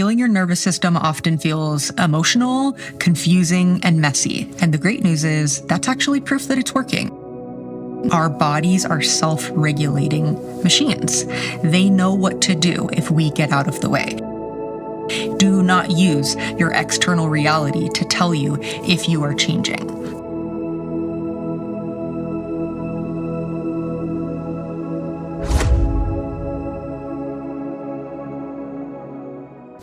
Healing your nervous system often feels emotional, confusing, and messy. And the great news is that's actually proof that it's working. Our bodies are self-regulating machines. They know what to do if we get out of the way. Do not use your external reality to tell you if you are changing.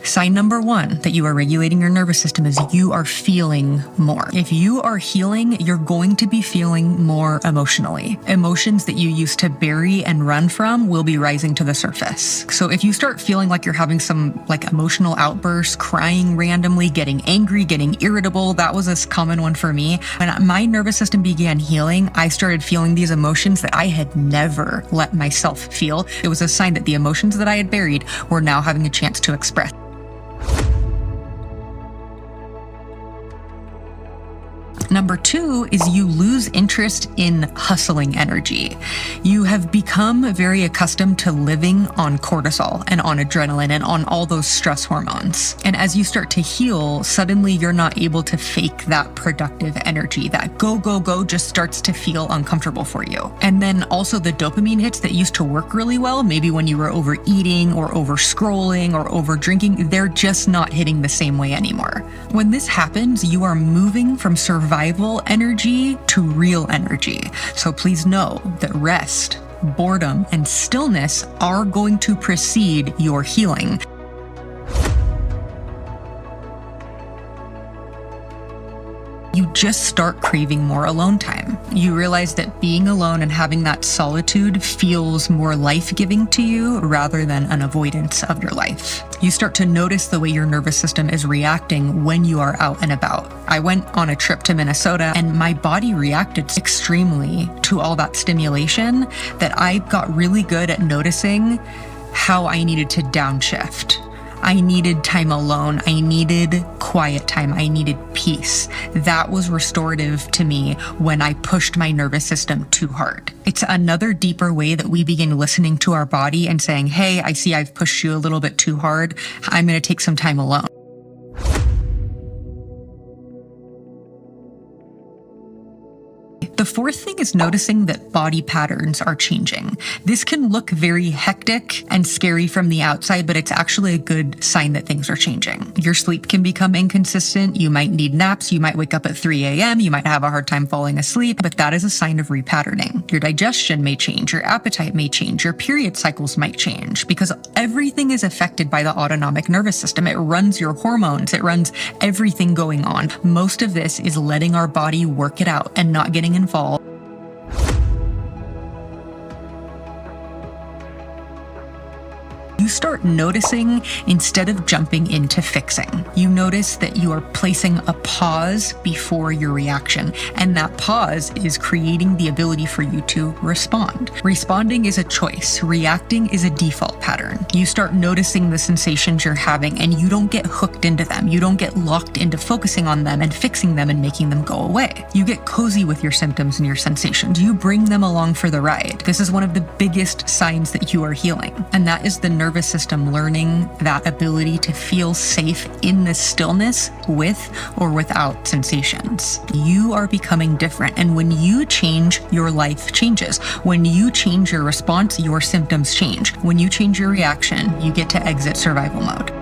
Sign number one that you are regulating your nervous system is you are feeling more. If you are healing, you're going to be feeling more emotionally. Emotions that you used to bury and run from will be rising to the surface. So if you start feeling like you're having some emotional outbursts, crying randomly, getting angry, getting irritable, that was a common one for me. When my nervous system began healing, I started feeling these emotions that I had never let myself feel. It was a sign that the emotions that I had buried were now having a chance to express. Number two is you lose interest in hustling energy. You have become very accustomed to living on cortisol and on adrenaline and on all those stress hormones. And as you start to heal, suddenly you're not able to fake that productive energy. That go, go, go just starts to feel uncomfortable for you. And then also the dopamine hits that used to work really well, maybe when you were overeating or over scrolling or over drinking, they're just not hitting the same way anymore. When this happens, you are moving from survival energy to real energy. So please know that rest, boredom, and stillness are going to precede your healing. You just start craving more alone time. You realize that being alone and having that solitude feels more life-giving to you rather than an avoidance of your life. You start to notice the way your nervous system is reacting when you are out and about. I went on a trip to Minnesota and my body reacted extremely to all that stimulation that I got really good at noticing how I needed to downshift. I needed time alone. I needed quiet time. I needed peace. That was restorative to me when I pushed my nervous system too hard. It's another deeper way that we begin listening to our body and saying, hey, I see I've pushed you a little bit too hard. I'm going to take some time alone. The fourth thing is noticing that body patterns are changing. This can look very hectic and scary from the outside, but it's actually a good sign that things are changing. Your sleep can become inconsistent. You might need naps. You might wake up at 3 a.m. You might have a hard time falling asleep, but that is a sign of repatterning. Your digestion may change. Your appetite may change. Your period cycles might change because everything is affected by the autonomic nervous system. It runs your hormones. It runs everything going on. Most of this is letting our body work it out and not getting involved. You start noticing instead of jumping into fixing. You notice that you are placing a pause before your reaction, and that pause is creating the ability for you to respond. Responding is a choice. Reacting is a default pattern. You start noticing the sensations you're having, and you don't get hooked into them. You don't get locked into focusing on them and fixing them and making them go away. You get cozy with your symptoms and your sensations. You bring them along for the ride. This is one of the biggest signs that you are healing, and that is the nervous system learning that ability to feel safe in the stillness with or without sensations. You are becoming different, and when you change, your life changes. When you change your response, your symptoms change. When you change your reaction, you get to exit survival mode.